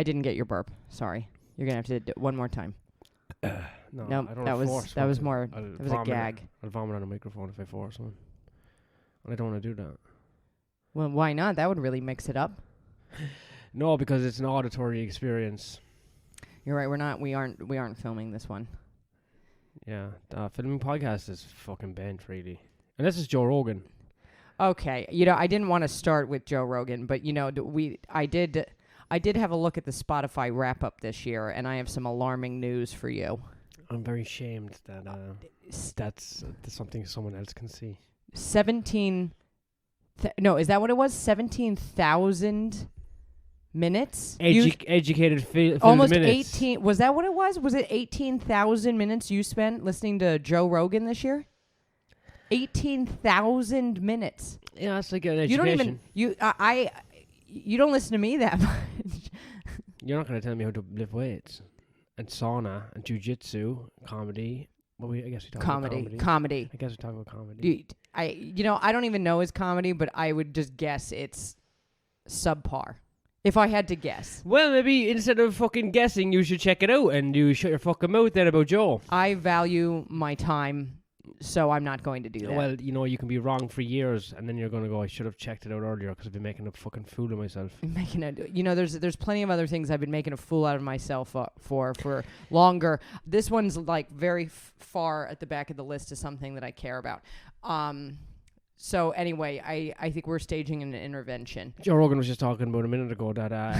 I didn't get your burp. Sorry. You're going to have to do it one more time. No, I don't that was force that was one. more. I'll That was a gag. I'll vomit on a microphone if I force one. And I don't want to do that. Well, why not? That would really mix it up. No, because it's an auditory experience. You're right. We aren't filming this one. Yeah, filming podcast is fucking banned, really. Unless it's Joe Rogan. Okay, I didn't want to start with Joe Rogan, but I did have a look at the Spotify wrap up this year, and I have some alarming news for you. I'm very shamed that that's something someone else can see. 17. No, is that what it was? 17,000 minutes. Educated almost minutes. 18. Was that what it was? Was it 18,000 minutes you spent listening to Joe Rogan this year? 18,000 minutes. Yeah, that's like an education. You don't listen to me that much. You're not going to tell me how to lift weights and sauna and jiu-jitsu, comedy. Well, I guess we talk about comedy. I guess we talk about comedy. I don't even know his comedy, but I would just guess it's subpar. If I had to guess. Well, maybe instead of fucking guessing, you should check it out and you shut your fucking mouth then about Joe. I value my time, so I'm not going to do that. Well, you can be wrong for years, and then you're going to go, I should have checked it out earlier because I've been making a fucking fool of myself. There's plenty of other things I've been making a fool out of myself for longer. This one's like very far at the back of the list of something that I care about. So anyway, I think we're staging an intervention. Joe Rogan was just talking about a minute ago that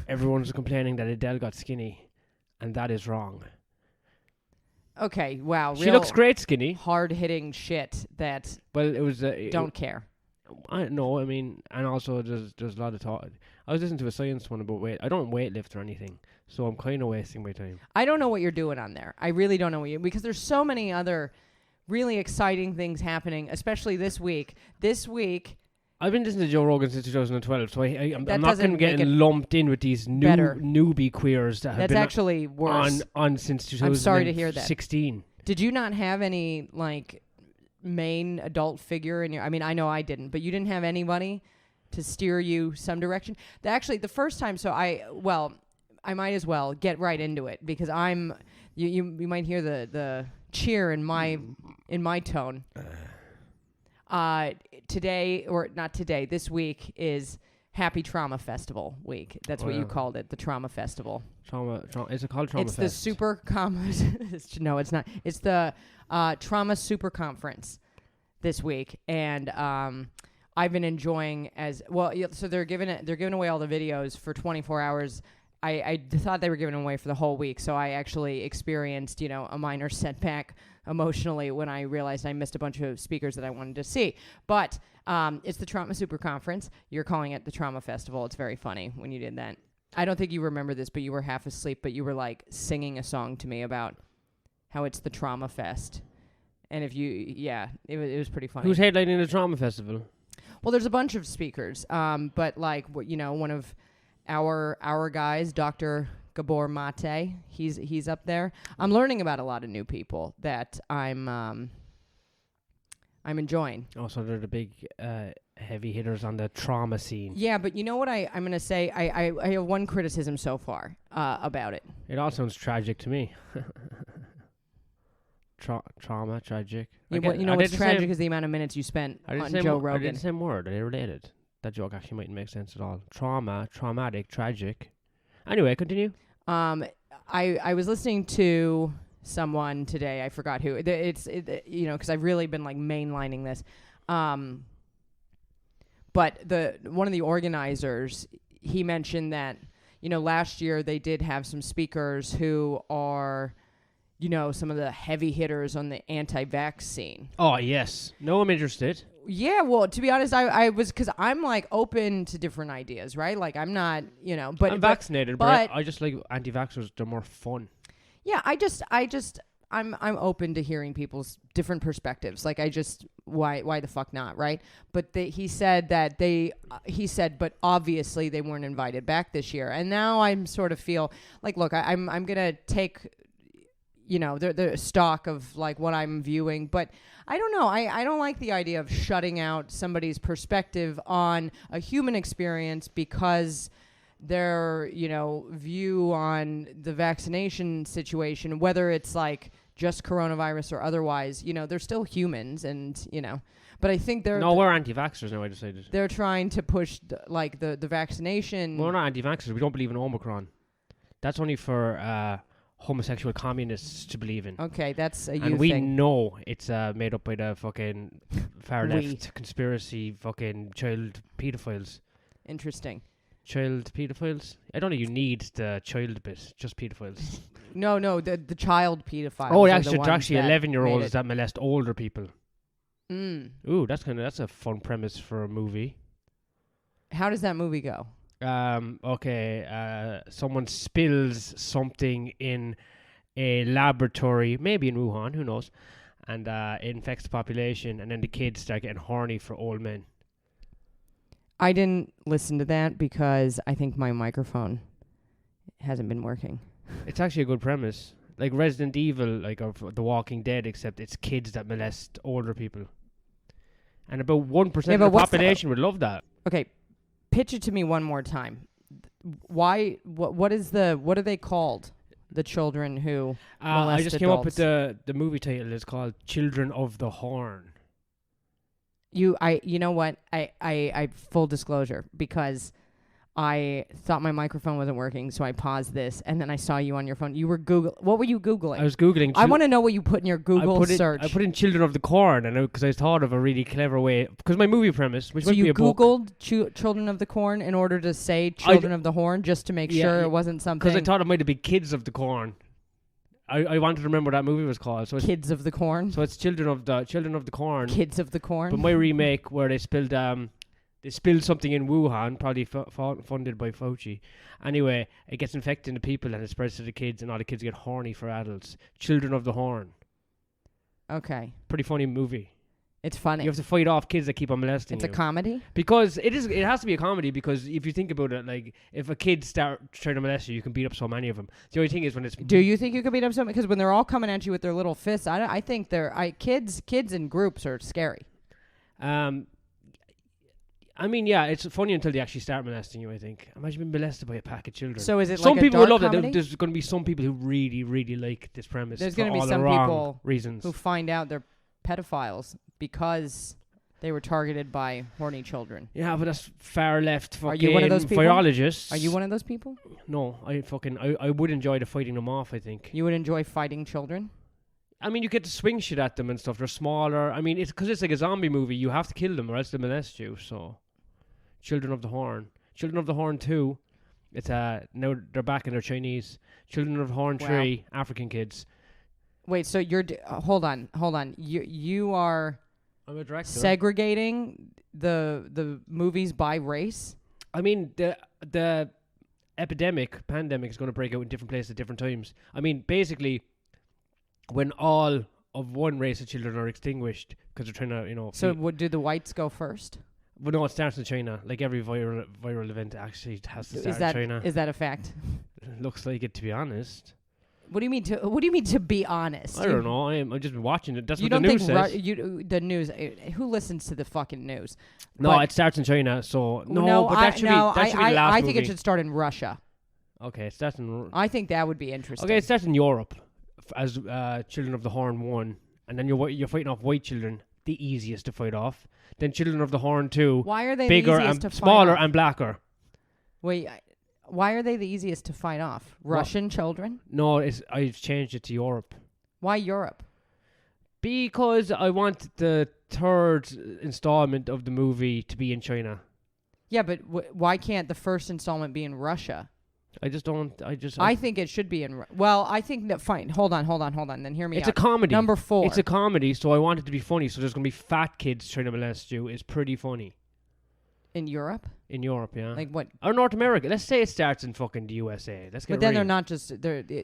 everyone's complaining that Adele got skinny, and that is wrong. Okay, wow. She looks great skinny. Hard-hitting shit that it was don't care. I know, and also there's a lot of talk. I was listening to a science one about weight. I don't weightlift or anything, so I'm kind of wasting my time. I don't know what you're doing on there. I really don't know because there's so many other really exciting things happening, especially this week. This week, I've been listening to Joe Rogan since 2012, so I'm not going to get lumped in with these newbie queers that have been actually worse. on since 2016. I'm sorry to hear that. Did you not have any main adult figure in your? I mean, I know I didn't, but you didn't have anybody to steer you some direction. Actually, the first time, I might as well get right into it because you might hear the cheer in my tone. This week is Happy Trauma Festival week. That's what you called it, the Trauma Festival. Trauma. Is it called Trauma It's Fest? the Super No, it's not. It's the Trauma Super Conference this week, and I've been enjoying as well. So they're giving away all the videos for 24 hours. I thought they were giving away for the whole week, so I actually experienced, a minor setback emotionally when I realized I missed a bunch of speakers that I wanted to see. But it's the Trauma Super Conference. You're calling it the Trauma Festival. It's very funny when you did that. I don't think you remember this, but you were half asleep, but you were singing a song to me about how it's the Trauma Fest. And it was pretty funny. Who's headlining the Trauma Festival? Well, there's a bunch of speakers, but one of our guys, Dr. Gabor Mate, he's up there. I'm learning about a lot of new people that I'm enjoying. Oh, so they're the big heavy hitters on the trauma scene. Yeah, but you know what I'm going to say? I have one criticism so far about it. It all sounds tragic to me. Trauma, tragic. What's tragic is the amount of minutes you spent on Joe Rogan. I did the same word. Are they related? That joke actually mightn't make sense at all. Trauma, traumatic, tragic. Anyway, continue. I was listening to someone today. I forgot who. Because I've really been mainlining this. But one of the organizers, he mentioned that last year they did have some speakers who are some of the heavy hitters on the anti-vax scene. Oh yes, no, I'm interested. Yeah, well, to be honest, I was because I'm open to different ideas, right? I'm not, but I'm vaccinated, but I just like anti-vaxxers. They're more fun. Yeah, I'm open to hearing people's different perspectives. Why the fuck not, right? But he said, but obviously they weren't invited back this year, and now I'm sort of feel look, I'm gonna take the stock of what I'm viewing, but I don't know. I don't like the idea of shutting out somebody's perspective on a human experience because their view on the vaccination situation, whether it's like just coronavirus or otherwise, they're still humans, and but I think we're anti-vaxxers now. I decided they're trying to push the vaccination. We're not anti-vaxxers. We don't believe in Omicron. That's only for homosexual communists to believe in. Okay, that's a you and we thing. know it's made up by the fucking far left conspiracy fucking child pedophiles. Interesting. Child pedophiles? I don't know. You need the child bit. Just pedophiles. No, the child pedophiles. Oh, they're actually 11-year-olds that molest older people. Ooh, that's a fun premise for a movie. How does that movie go? Okay. Someone spills something in a laboratory, maybe in Wuhan, who knows, and it infects the population, and then the kids start getting horny for old men. I didn't listen to that because I think my microphone hasn't been working. It's actually a good premise. Like Resident Evil, or The Walking Dead, except it's kids that molest older people. And about 1% of the population would love that. Okay, pitch it to me one more time. Why? What are they called? The children who molest I just adults. came up with the movie title. It's called Children of the Horn. You know what? I full disclosure, because I thought my microphone wasn't working, so I paused this, and then I saw you on your phone. You were What were you Googling? I was Googling. I want to know what you put in your Google search. I put in Children of the Corn, and because I thought of a really clever way, because my movie premise, which so might you be a Googled Children of the Corn in order to say Children of the Horn, just to make sure it wasn't something. Because I thought it might have been Kids of the Corn. I wanted to remember what that movie was called. So it's Kids of the Corn. So it's Children of the Corn. Kids of the Corn. But my remake, where they spilled something in Wuhan, probably funded by Fauci. Anyway, it gets infected in the people and it spreads to the kids, and all the kids get horny for adults. Children of the Horn. Okay. Pretty funny movie. It's funny. You have to fight off kids that keep on molesting you. It's a comedy? Because it has to be a comedy, because if you think about it, like, if a kid start trying to molest you can beat up so many of them. The only thing is when it's... Do you think you could beat up somebody? Because when they're all coming at you with their little fists, I think kids in groups are scary. I mean, yeah, it's funny until they actually start molesting you, I think. Imagine being molested by a pack of children. So is it some like people a dark would love comedy? it. There's going to be some people who really, really like this premise. There's going to be some people who find out they're pedophiles because they were targeted by horny children. Yeah, but that's far left fucking Are you one of those people? Virologists. Are you one of those people? No, I would enjoy the fighting them off, I think. You would enjoy fighting children? I mean, you get to swing shit at them and stuff. They're smaller. I mean, it's because it's like a zombie movie. You have to kill them or else they molest you, so... Children of the Horn. Children of the Horn 2. It's now they're back and they're Chinese. Children of the Horn 3, African kids. Wait, so you're hold on. You are I'm a director. Segregating the movies by race? I mean, the pandemic is going to break out in different places at different times. I mean, basically when all of one race of children are extinguished because they're trying to, So do the whites go first? Well, no, it starts in China. Like every viral event actually has to start in China. Is that a fact? Looks like it, to be honest. What do you mean to be honest? I don't know. I've just been watching it. That's you what the news says. The news. Who listens to the fucking news? No, it starts in China. So but that should be the last I think movie. it should start in Russia. Okay, it starts in. I think that would be interesting. Okay, it starts in Europe as Children of the Horn 1, and then you're fighting off white children, the easiest to fight off. Then Children of the Horn 2. Why are they bigger the easiest and to smaller fight off? and blacker? Wait, why are they the easiest to fight off? Russian children? No, I've changed it to Europe. Why Europe? Because I want the third installment of the movie to be in China. Yeah, but why can't the first installment be in Russia? I think it should be in... Well, I think that... Fine. Hold on. Then hear me out. It's a comedy. Number 4. It's a comedy, so I want it to be funny. So there's going to be fat kids trying to molest you. It's pretty funny. In Europe? In Europe, yeah. Like what? Or North America. Let's say it starts in fucking the USA. Let's get But then they're not just...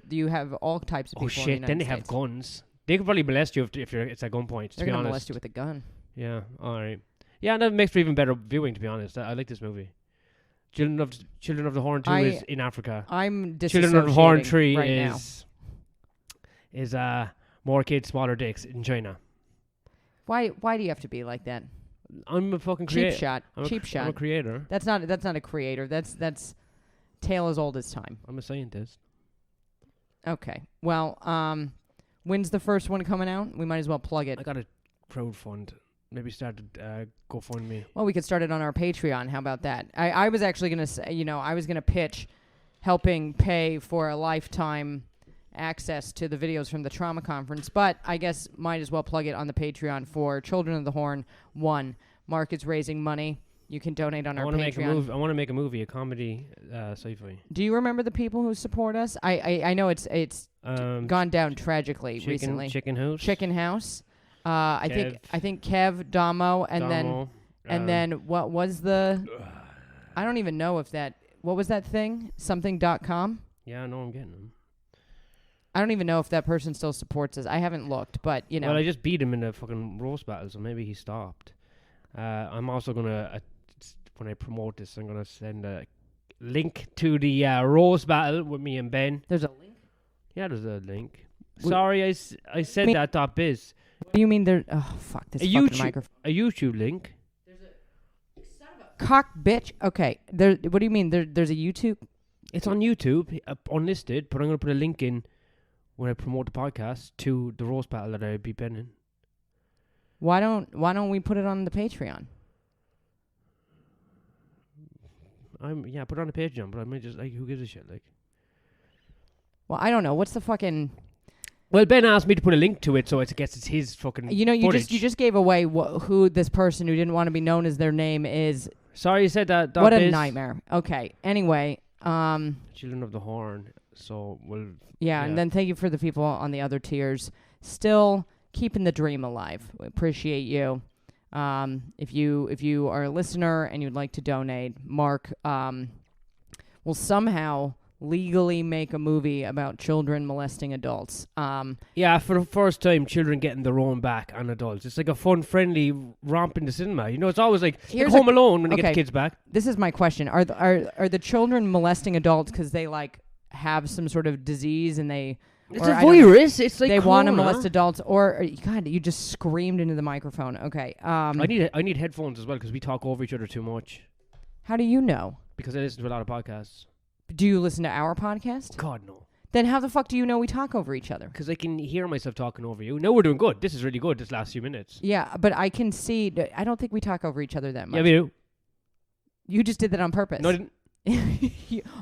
You have all types of people in the United then they States. have guns. They could probably molest you if it's at gunpoint, to They're be going to honest. molest you with a gun. Yeah, alright. Yeah, and that makes for even better viewing, to be honest. I like this movie. Children of the Horn 2 is in Africa. I'm disassociating Children of the Horn 3 right is more kids, smaller dicks in China. Why do you have to be like that? I'm a fucking creator. Cheap shot. I'm a creator. That's not a creator. That's Tale as old as time. I'm a scientist. Okay. Well, when's the first one coming out? We might as well plug it. I got a crowdfund. Maybe start GoFundMe. Well, we could start it on our Patreon. How about that? I was actually going to say, I was going to pitch helping pay for a lifetime access to the videos from the trauma conference, but I guess might as well plug it on the Patreon for Children of the Horn 1. Mark is raising money. You can donate on our Patreon. I want to make a movie, a comedy, sci-fi. Do you remember the people who support us? I know it's gone down tragically recently. Chicken House. I think Kev, Damo, and then what was the? I don't even know if that. What was that thing? Something.com. Yeah, I know I'm getting them. I don't even know if that person still supports us. I haven't looked, but Well, I just beat him in a fucking roast battle, so maybe he stopped. I'm also gonna when I promote this, I'm gonna send a link to the roast battle with me and Ben. There's a link. Yeah, there's a link. Sorry, I said that .biz. What do you mean there? Oh, fuck this fucking microphone. A YouTube link. There's a son of a cock bitch. Okay. There. What do you mean? There's a YouTube? It's on YouTube, unlisted, but I'm going to put a link in when I promote the podcast to the roast battle that I beat Ben in. Why don't we put it on the Patreon? Put it on the Patreon, but I might just, who gives a shit, Well, I don't know. What's the fucking... Well, Ben asked me to put a link to it, so I guess it's his fucking footage. You just gave away who this person who didn't want to be known as their name is. Sorry you said that. What a nightmare. Okay. Anyway. Children of the Horn. So we'll. Yeah, and then thank you for the people on the other tiers. Still keeping the dream alive. We appreciate you. If you are a listener and you'd like to donate, Mark will somehow legally make a movie about children molesting adults. Yeah, for the first time, children getting their own back on adults. It's like a fun, friendly romp in the cinema. It's always like Home Alone when they get the kids back. This is my question: Are the children molesting adults because they have some sort of disease and they? It's a virus. It's like they want to molest adults, or God, you just screamed into the microphone. Okay. I need headphones as well because we talk over each other too much. How do you know? Because I listen to a lot of podcasts. Do you listen to our podcast? God, no. Then how the fuck do you know we talk over each other? Because I can hear myself talking over you. No, we're doing good. This is really good, this last few minutes. Yeah, but I can see... I don't think we talk over each other that much. Yeah, we do. You just did that on purpose. No, I didn't.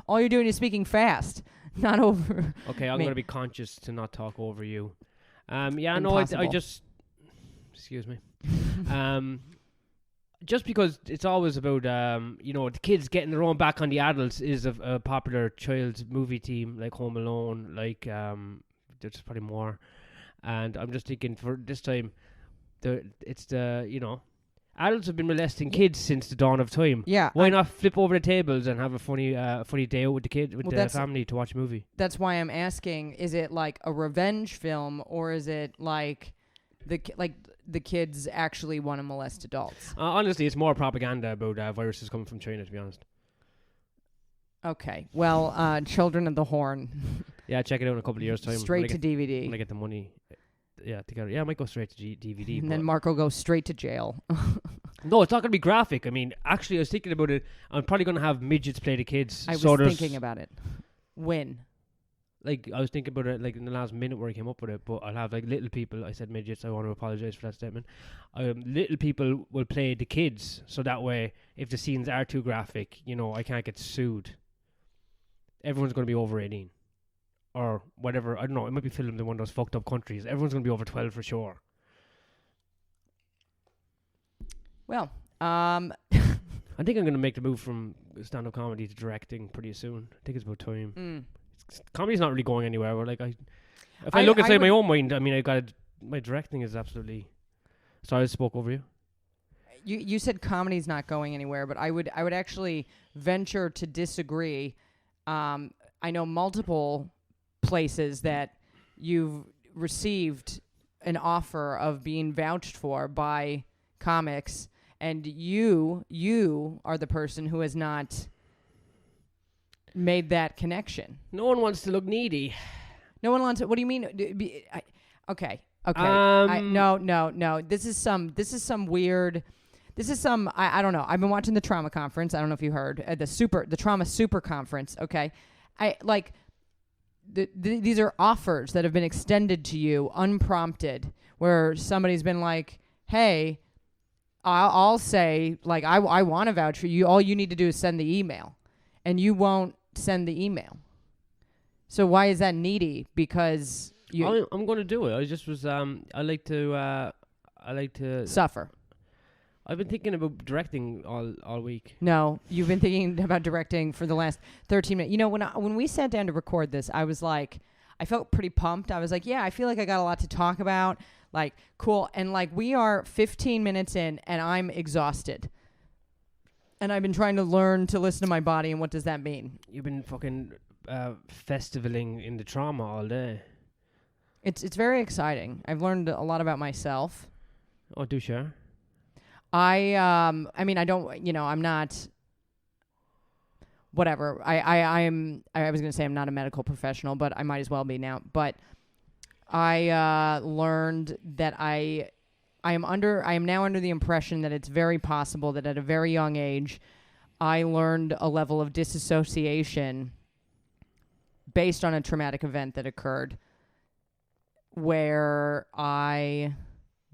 All you're doing is speaking fast, not over... Okay, I'm going to be conscious to not talk over you. I just... Excuse me. Just because it's always about, the kids getting their own back on the adults is a popular child's movie team, like Home Alone, there's probably more. And I'm just thinking for this time, adults have been molesting kids since the dawn of time. Yeah. Why not flip over the tables and have a funny day out with the kids, with the family to watch a movie? That's why I'm asking, is it like a revenge film or is it like the kids actually want to molest adults? Honestly, it's more propaganda about viruses coming from China, to be honest. Okay. Well, Children of the Horn. Yeah, check it out in a couple of years' time. Straight to DVD. When I get the money. Yeah, together. Yeah, I might go straight to DVD. And then Mark will go straight to jail. No, it's not going to be graphic. I mean, actually, I was thinking about it. I'm probably going to have midgets play the kids. I was thinking about it. When? I was thinking about it in the last minute where I came up with it, but I'll have little people. I said midgets. I want to apologize for that statement. Little people will play the kids, so that way, if the scenes are too graphic, I can't get sued. Everyone's going to be over 18. Or whatever. I don't know. It might be filmed in one of those fucked up countries. Everyone's going to be over 12 for sure. Well, I think I'm going to make the move from stand-up comedy to directing pretty soon. I think it's about time. Comedy's not really going anywhere. If I look inside my own mind, I mean, my directing is absolutely... Sorry, I spoke over you. You said comedy's not going anywhere, but I would actually venture to disagree. I know multiple places that you've received an offer of being vouched for by comics, and you are the person who has not made that connection. No one wants to look needy. No one wants to. What do you mean? Okay. No. This is some weird. This is some, I don't know. I've been watching the trauma conference. I don't know if you heard the trauma super conference. Okay. I like these are offers that have been extended to you unprompted, where somebody's been like, hey, I'll say, like, I want to vouch for you. All you need to do is send the email, and you won't send the email. So why is that needy? Because I'm going to do it. I just was, I like to suffer. I've been thinking about directing all week. No, you've been thinking about directing for the last 13 minutes. You know, when we sat down to record this, I was like, I felt pretty pumped. I was like, yeah, I feel like I got a lot to talk about. Like, cool. And like, we are 15 minutes in and I'm exhausted. And I've been trying to learn to listen to my body. And what does that mean? You've been fucking festivaling in the trauma all day. It's very exciting. I've learned a lot about myself. Oh, do share. I mean, I don't, I'm not, whatever. I was going to say I'm not a medical professional, but I might as well be now. But I learned that I am now under the impression that it's very possible that at a very young age, I learned a level of disassociation based on a traumatic event that occurred where I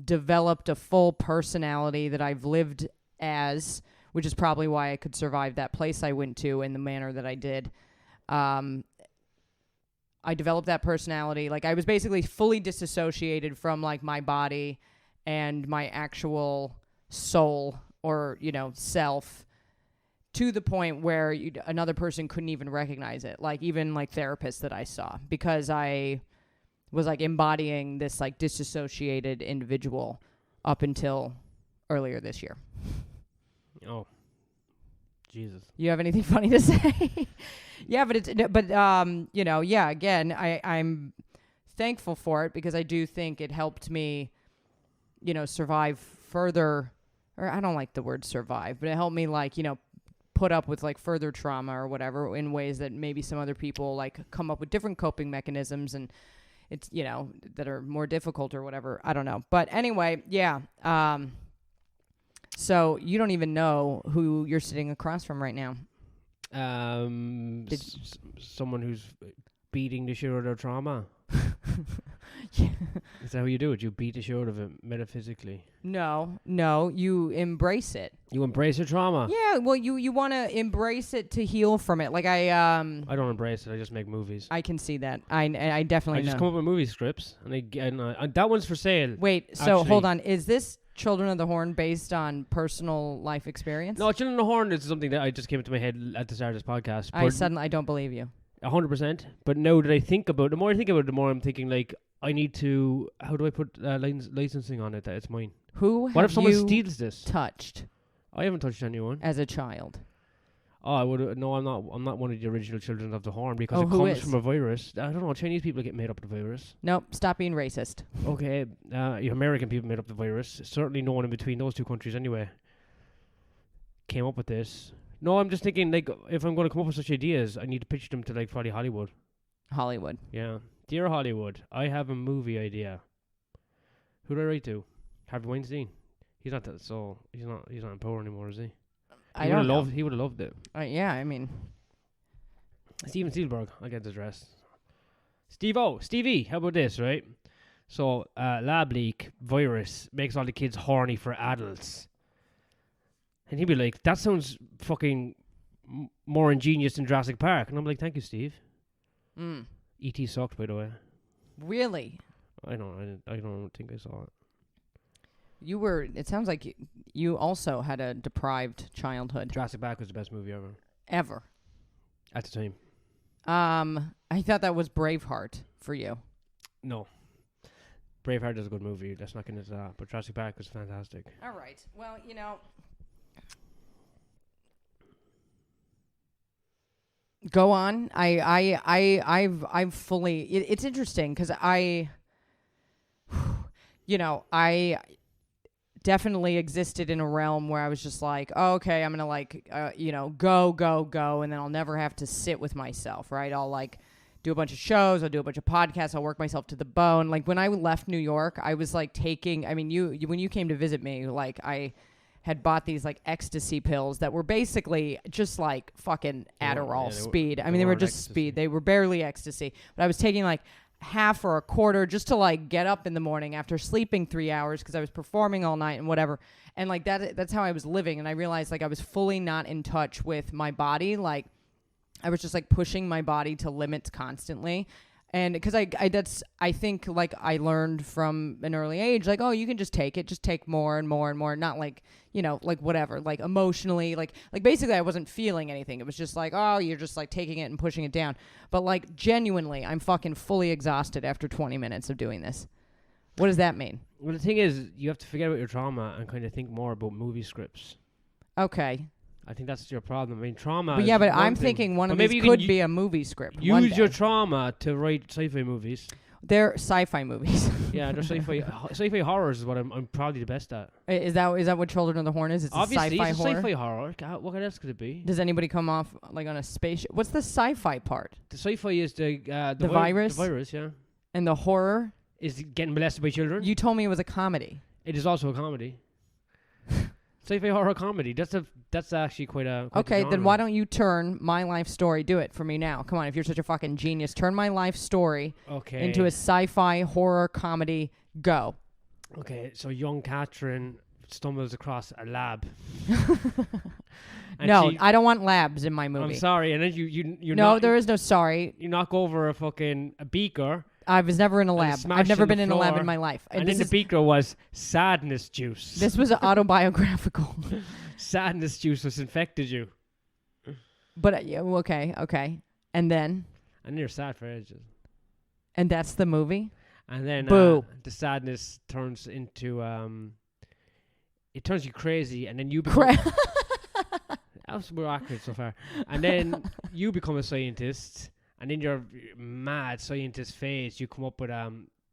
developed a full personality that I've lived as, which is probably why I could survive that place I went to in the manner that I did. I developed that personality. Like, I was basically fully disassociated from, like, my body and my actual soul or, self, to the point where another person couldn't even recognize it. Like, even, like, therapists that I saw, because I was, like, embodying this, like, disassociated individual up until earlier this year. Oh, Jesus. You have anything funny to say? Yeah, again, I'm thankful for it because I do think it helped me, survive further, or I don't like the word survive, but it helped me, like, put up with, like, further trauma or whatever in ways that maybe some other people, like, come up with different coping mechanisms and it's, that are more difficult or whatever. I don't know. But anyway, yeah. So you don't even know who you're sitting across from right now. Someone who's beating the shit out of their trauma. Yeah. Is that how you do it? You beat the shit out of it metaphysically? No, you embrace it. You embrace your trauma? Yeah, well, you want to embrace it to heal from it. Like, I don't embrace it. I just make movies. I can see that. I definitely know. I just come up with movie scripts, and that one's for sale. Wait, so hold on. Is this Children of the Horn based on personal life experience? No, Children of the Horn is something that I just came into my head at the start of this podcast. I don't believe you. 100%. But now that I think about it, the more I think about it, the more I'm thinking, like, I need to. How do I put licensing on it that it's mine? What if someone steals this? Touched? I haven't touched anyone as a child. Oh, I would. No, I'm not. I'm not one of the original Children of the Horn because it comes from a virus. I don't know. Chinese people get made up the virus. Nope. Stop being racist. Okay. American people made up the virus. Certainly, no one in between those two countries anyway came up with this. No, I'm just thinking, like, if I'm going to come up with such ideas, I need to pitch them to, like, probably Hollywood. Hollywood. Yeah. Dear Hollywood, I have a movie idea. Who do I write to? Harvey Weinstein. He's not he's not in power anymore, is he? He would have loved it. Yeah, I mean, Steven Spielberg. I'll get the address. Stevie, how about this, right? So, lab leak virus makes all the kids horny for adults. And he'd be like, that sounds fucking more ingenious than Jurassic Park. And I'm like, thank you, Steve. E.T. sucked, by the way. Really? I don't think I saw it. It sounds like you also had a deprived childhood. Jurassic Park was the best movie ever. Ever. At the time. I thought that was Braveheart for you. No. Braveheart is a good movie. Let's not get into that. But Jurassic Park was fantastic. All right. Well, go on. I've fully. It's interesting because I definitely existed in a realm where I was just like, oh, okay, I'm gonna go, and then I'll never have to sit with myself, right? I'll like do a bunch of shows, I'll do a bunch of podcasts, I'll work myself to the bone. Like when I left New York, I was like when you came to visit me, like I had bought these like ecstasy pills that were basically just like fucking Adderall speed. I mean, they were just ecstasy. speed. They were barely ecstasy. But I was taking like half or a quarter just to like get up in the morning after sleeping 3 hours because I was performing all night and whatever. And like that's how I was living. And I realized like I was fully not in touch with my body. Like I was just like pushing my body to limits constantly. And because I think like I learned from an early age, like, oh, you can just take more and more and more. Not like, you know, like whatever, like emotionally, like basically I wasn't feeling anything. It was just like, oh, you're just like taking it and pushing it down. But like genuinely, I'm fucking fully exhausted after 20 minutes of doing this. What does that mean? Well, the thing is, you have to forget about your trauma and kind of think more about movie scripts. Okay. I think that's your problem. I mean, trauma. But yeah, but I'm thinking one of these could be a movie script. Use your trauma to write sci-fi movies. They're sci-fi movies. Yeah, they're sci-fi. Sci-fi horrors is what I'm probably the best at. Is that what Children of the Horn is? It's obviously a sci-fi it's a horror. Sci-fi horror. God, what else could it be? Does anybody come off like on a spaceship? What's the sci-fi part? The sci-fi is the virus. The virus, yeah. And the horror is getting molested by children. You told me it was a comedy. It is also a comedy. Sci-fi horror comedy. That's actually quite a okay. a Then why don't you turn my life story? Do it for me now. Come on, if you're such a fucking genius, turn my life story into a sci-fi horror comedy. Go. Okay, so young Katharyn stumbles across a lab. No, I don't want labs in my movie. I'm sorry, and then you no, there is no sorry. You knock over a beaker. I was never in a lab. I've never been in a lab in my life. And in the beaker was sadness juice. This was autobiographical. Sadness juice has infected you. But okay. And then you're sad for ages. And that's the movie? And then Boo. The sadness turns into it turns you crazy, and then you become we're accurate so far. And then you become a scientist. And in your mad scientist phase, you come up with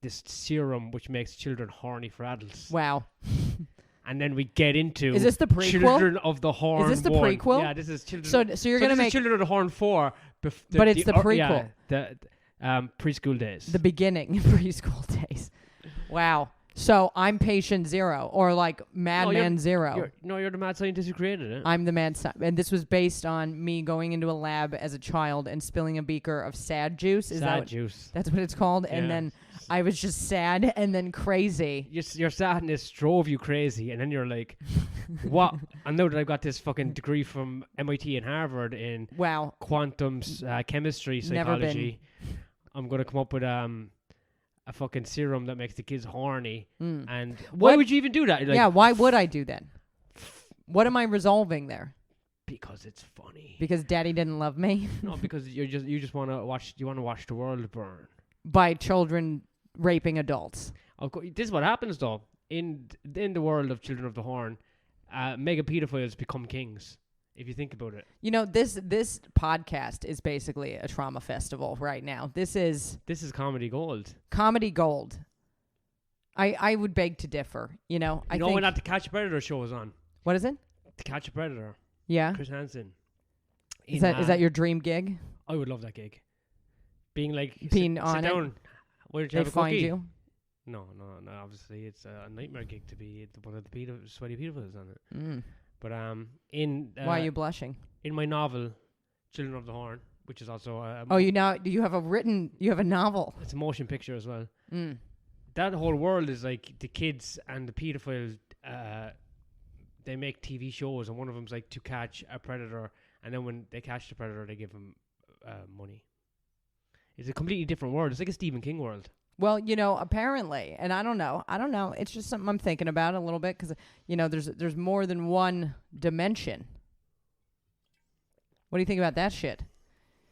this serum which makes children horny for adults. Wow. And then we get into is this the prequel? Children of the Horn. Is this the 1. prequel? Yeah, this is Children. So you're gonna make Children of the Horn 4. But it's the prequel. Yeah, the preschool days. The beginning preschool days. Wow. So I'm patient zero, or like Madman Zero. You're the mad scientist who created it. I'm the mad scientist. And this was based on me going into a lab as a child and spilling a beaker of sad juice. Juice. That's what it's called. Yeah. And then I was just sad and then crazy. Your sadness drove you crazy, and then you're like, what? I know that I've got this fucking degree from MIT and Harvard in quantum chemistry, psychology. I'm going to come up with a fucking serum that makes the kids horny. And why would you even do that? Like, why would I do that? What am I resolving there? Because it's funny. Because Daddy didn't love me? No, because you just want to watch the world burn by children raping adults. This is what happens though in the world of Children of the Horn. Mega pedophiles become kings. If you think about it, you know, this podcast is basically a trauma festival right now. This is comedy gold. Comedy gold. I would beg to differ. You know, I think when that To Catch a Predator show was on. What is it? To Catch a Predator. Yeah. Chris Hansen. Is that your dream gig? I would love that gig. Being on sit down. Where did you have a find cookie? you? No. Obviously, it's a nightmare gig to be one of the sweaty pedophiles on it. But why are you blushing? In my novel, Children of the Horn, which is also you have a novel. It's a motion picture as well. That whole world is like the kids and the pedophiles. They make TV shows, and one of them's like To Catch a Predator, and then when they catch the predator, they give them money. It's a completely different world. It's like a Stephen King world. Well, you know, apparently, and I don't know. It's just something I'm thinking about a little bit because, you know, there's more than one dimension. What do you think about that shit?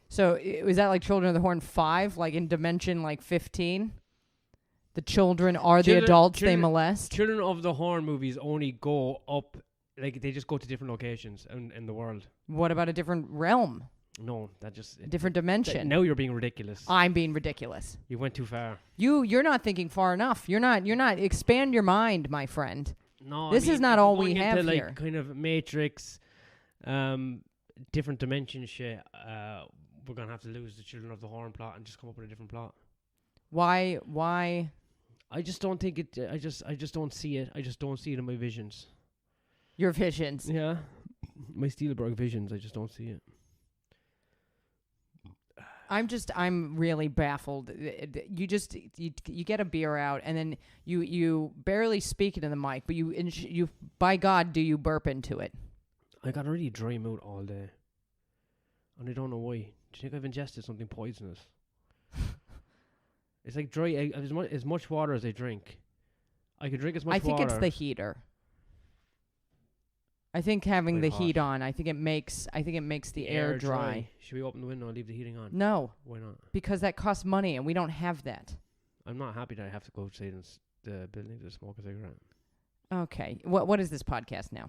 So is that like Children of the Horn 5, like in dimension like 15? The children are the adults they molest? Children of the Horn movies only go up, like they just go to different locations in the world. What about a different realm? No, that just... A different dimension. Now you're being ridiculous. I'm being ridiculous. You went too far. You're not thinking far enough. You're not. Expand your mind, my friend. No, this is not all we have into, here. Like, kind of Matrix, different dimension shit. We're gonna have to lose the Children of the Horn plot and just come up with a different plot. Why? I just don't think it. I just don't see it. I just don't see it in my visions. Your visions. Yeah. My Spielberg visions, I just don't see it. I'm really baffled. You get a beer out and then you barely speak into the mic, but you by God do you burp into it? I got a really dry mouth all day, and I don't know why. Do you think I've ingested something poisonous? It's like dry. As much water as I drink, I could drink as much water. I think it's the heater. I think having the heat on, I think it makes the air dry. Should we open the window and leave the heating on? No. Why not? Because that costs money and we don't have that. I'm not happy that I have to go outside in the building to smoke a cigarette. Okay. What is this podcast now?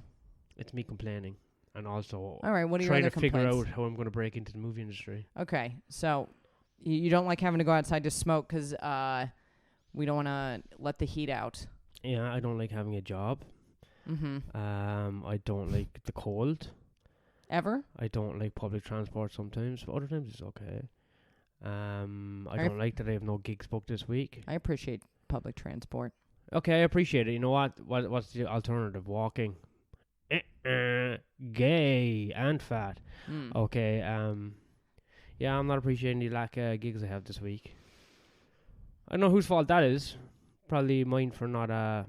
It's me complaining and also all right, what are trying your to other figure complaints? out how I'm going to break into the movie industry. Okay. So you don't like having to go outside to smoke because we don't want to let the heat out. Yeah, I don't like having a job. Mm-hmm. I don't like the cold. Ever? I don't like public transport sometimes, but other times it's okay. I don't like that I have no gigs booked this week. I appreciate public transport. Okay, I appreciate it. You know what? What's the alternative? Walking. Gay and fat. Okay, yeah, I'm not appreciating the lack of gigs I have this week. I don't know whose fault that is. Probably mine for not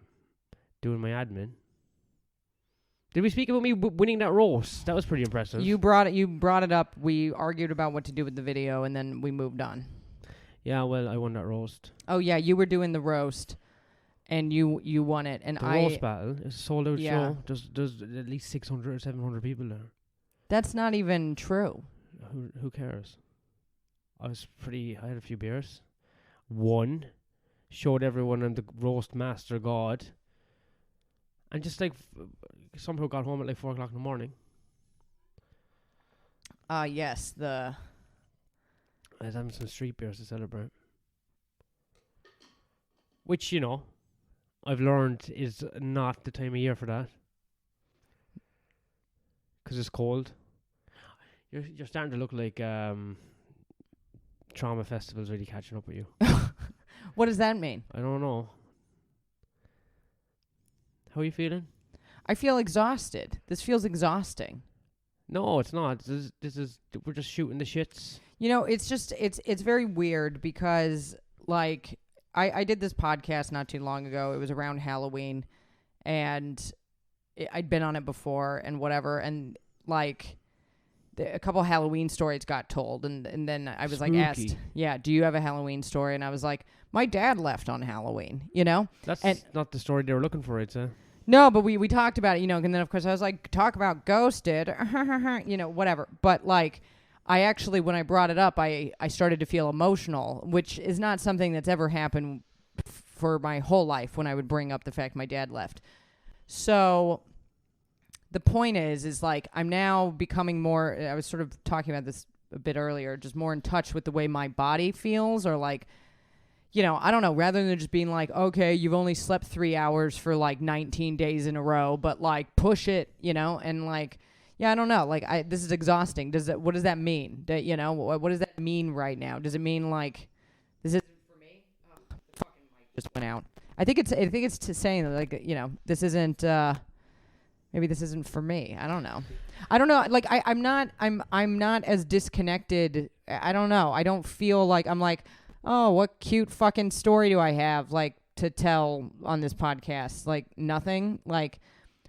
doing my admin. Did we speak about me winning that roast? That was pretty impressive. You brought it up. We argued about what to do with the video, and then we moved on. Yeah, well, I won that roast. Oh yeah, you were doing the roast, and you won it. And the roast battle is a sold out show. There's at least 600 or 700 people there. That's not even true. Who cares? I had a few beers. Won. Showed everyone I'm the roast master god. And just like somehow got home at like 4 o'clock in the morning. Yes, I was having some street beers to celebrate. Which, you know, I've learned is not the time of year for that. Because it's cold. You're starting to look like Trauma Festival's really catching up with you. What does that mean? I don't know. How are you feeling? I feel exhausted. This feels exhausting. No, it's not. This is we're just shooting the shits. You know, it's just it's very weird because like I did this podcast not too long ago. It was around Halloween, and I'd been on it before and whatever, and like a couple Halloween stories got told, and then I was Spooky. like asked, yeah, do you have a Halloween story? And I was like, my dad left on Halloween, you know? That's not the story they were looking for, I'd say. No, but we talked about it, you know, and then of course I was like, talk about ghosted, you know, whatever. But like, I actually, when I brought it up, I started to feel emotional, which is not something that's ever happened for my whole life when I would bring up the fact my dad left. So the point is like, I'm now becoming more, I was sort of talking about this a bit earlier, just more in touch with the way my body feels, or like, you know, I don't know, rather than just being like, okay, you've only slept 3 hours for like 19 days in a row, but like push it, you know, and like, yeah, I don't know, like this is exhausting. What does that mean? You know, what does that mean right now? Does it mean like, this isn't for me? Oh, fucking mic just went out. I think it's to saying that, like, you know, this isn't, maybe this isn't for me. I don't know. Like I'm not as disconnected. I don't know. I don't feel like I'm like, oh, what cute fucking story do I have like to tell on this podcast? Like nothing. Like,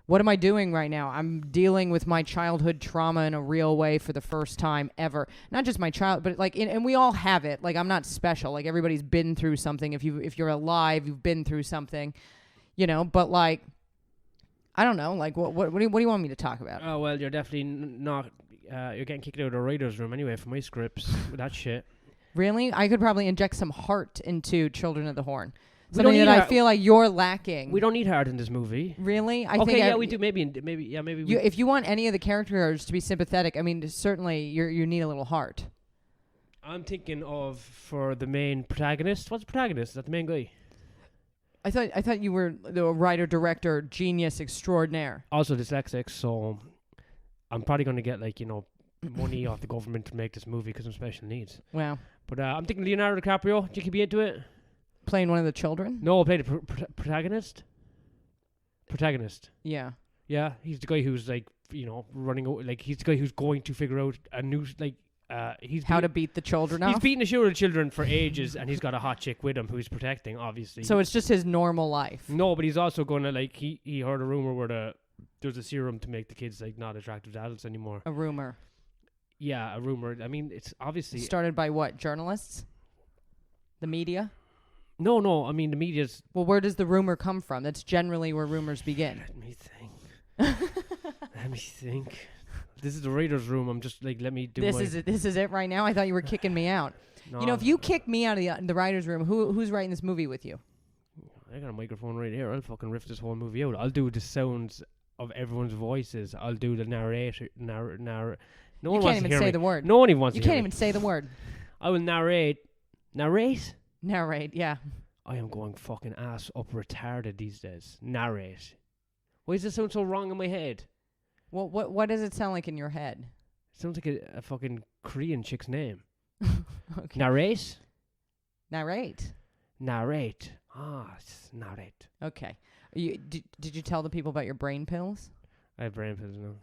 what am I doing right now? I'm dealing with my childhood trauma in a real way for the first time ever. Not just my child, but like, and we all have it. Like, I'm not special. Like, everybody's been through something. If you're alive, you've been through something, you know. But like, I don't know. Like, what do you want me to talk about? Oh well, you're definitely not. You're getting kicked out of the writers' room anyway for my scripts with that shit. Really? I could probably inject some heart into Children of the Horn. Something that I feel like you're lacking. We don't need heart in this movie. Really? I think we do. Maybe. If you want any of the characters to be sympathetic, I mean, certainly you need a little heart. I'm thinking of for the main protagonist. What's the protagonist? Is that the main guy? I thought you were the writer, director, genius extraordinaire. Also dyslexic, so I'm probably going to get like, you know, money off the government to make this movie because I'm special needs. Wow. But I'm thinking Leonardo DiCaprio. Do you keep be into it? Playing one of the children? No, I played the protagonist. Protagonist. Yeah. Yeah, he's the guy who's like, running. Like he's the guy who's going to figure out a new he's How to beat the children He's off. beating the shit out of children for ages, and he's got a hot chick with him who he's protecting, obviously. So it's just his normal life. No, but he's also gonna like he heard a rumor where there's a serum to make the kids like not attractive to adults anymore. A rumor. Yeah, a rumor. I mean, it's obviously Started by what? Journalists? The media? No. I mean, the media's. Well, where does the rumor come from? That's generally where rumors begin. Let me think. Let me think. This is the writer's room. I'm just like, let me do. This is it right now. I thought you were kicking me out. No, If you kick me out of the writer's room, who's writing this movie with you? I got a microphone right here. I'll fucking riff this whole movie out. I'll do the sounds of everyone's voices. I'll do the narrator. No one You can't wants even to hear say me. the word. No one even wants You to hear can't me. even say the word. I will narrate. Narrate? Narrate, yeah. I am going fucking ass up retarded these days. Narrate. Why does it sound so wrong in my head? Well, what does it sound like in your head? It sounds like a fucking Korean chick's name. Okay. Narrate? Narrate. Narrate. It's narrate. Okay. Did you tell the people about your brain pills? I have brain pills now.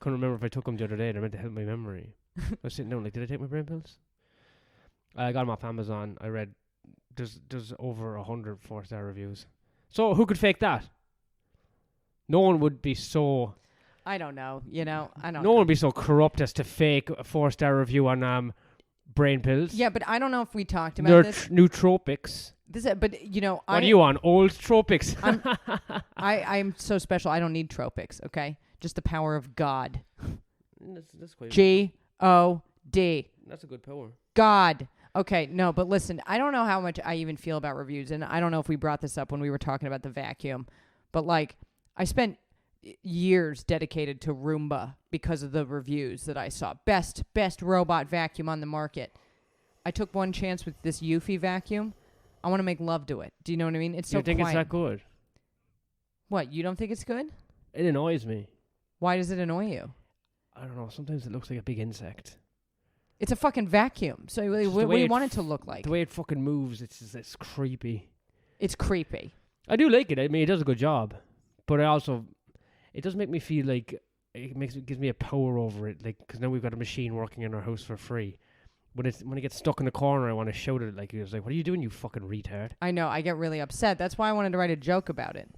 Couldn't remember if I took them the other day. They're meant to help my memory. I was sitting down like, did I take my brain pills? I got them off Amazon. I read there's over 100 4-star reviews. So who could fake that? No one would be so. I don't know. I don't. No one would be so corrupt as to fake a 4-star review on brain pills. Yeah, but I don't know if we talked about this. Nootropics. But what are you on? Old tropics. I'm so special. I don't need tropics. Okay, just the power of God. That's quite. G-O-D. That's a good power. God. Okay, no, but listen, I don't know how much I even feel about reviews, and I don't know if we brought this up when we were talking about the vacuum, but like, I spent years dedicated to Roomba because of the reviews that I saw. Best robot vacuum on the market. I took one chance with this Eufy vacuum. I want to make love to it. Do you know what I mean? It's so You think quiet. it's that good? What, you don't think it's good? It annoys me. Why does it annoy you? I don't know. Sometimes it looks like a big insect. It's a fucking vacuum. So what do you want it to look like? The way it fucking moves, it's creepy. It's creepy. I do like it. I mean, it does a good job. But it does make me feel like it gives me a power over it. Like, because now we've got a machine working in our house for free. When it gets stuck in the corner, I want to shout at it like, it's like, what are you doing, you fucking retard? I know. I get really upset. That's why I wanted to write a joke about it.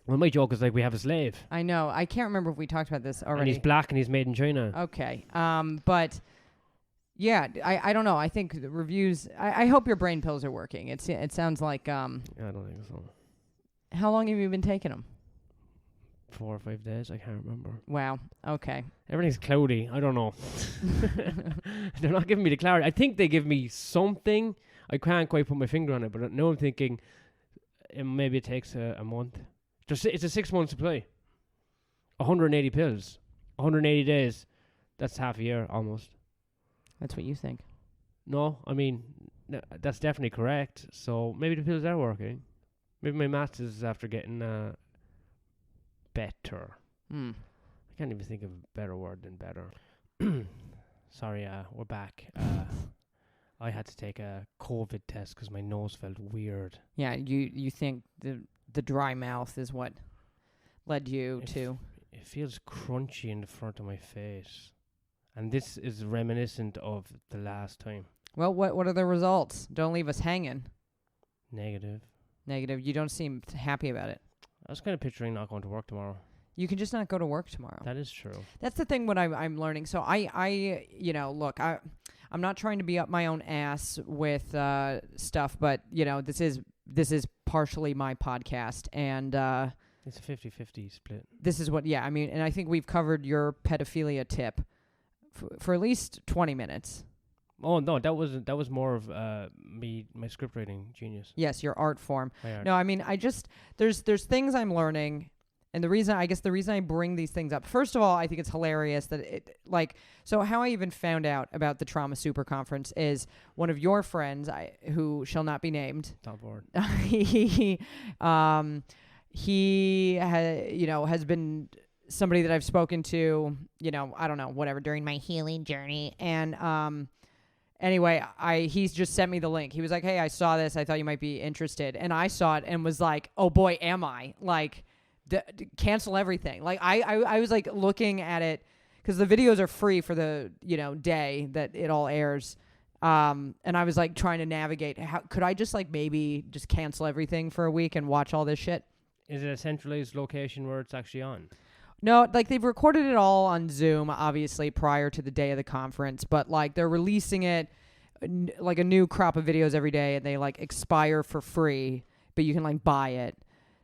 Well, my joke is like, we have a slave. I know. I can't remember if we talked about this already. And he's black and he's made in China. Okay. But yeah, I don't know. I think the reviews. I hope your brain pills are working. It sounds like. Yeah, I don't think so. How long have you been taking them? 4 or 5 days. I can't remember. Wow. Okay. Everything's cloudy. I don't know. They're not giving me the clarity. I think they give me something. I can't quite put my finger on it, but now I'm thinking maybe it takes a month. It's a 6-month supply. 180 pills. 180 days. That's half a year almost. That's what you think. No, I mean, that's definitely correct. So maybe the pills are working. Maybe my maths is after getting better. I can't even think of a better word than better. Sorry, we're back. I had to take a COVID test because my nose felt weird. Yeah, you think the dry mouth is what led you to... It feels crunchy in the front of my face. And this is reminiscent of the last time. Well, what are the results? Don't leave us hanging. Negative. You don't seem happy about it. I was kind of picturing not going to work tomorrow. You can just not go to work tomorrow. That is true. That's the thing what I'm learning. So I look, I'm not trying to be up my own ass with stuff, but this is partially my podcast, and it's a 50-50 split. This is what, I mean, and I think we've covered your pedophilia tip for at least 20 minutes. Oh no, that was more of my script writing genius. Yes, your art form. Art. No, I mean, there's things I'm learning, and the reason I bring these things up. First of all, I think it's hilarious that so how I even found out about the Trauma Super Conference is one of your friends, who shall not be named. Top board. He has been somebody that I've spoken to, I don't know, whatever, during my healing journey. And anyway, he's just sent me the link. He was like, hey, I saw this. I thought you might be interested. And I saw it and was like, oh boy, am I. Like, cancel everything. Like I was like looking at it because the videos are free for the day that it all airs. And I was like trying to navigate how could I just like maybe just cancel everything for a week and watch all this shit. Is it a centralized location where it's actually on? No, like they've recorded it all on Zoom, obviously prior to the day of the conference, but like they're releasing it like a new crop of videos every day, and they like expire for free, but you can like buy it.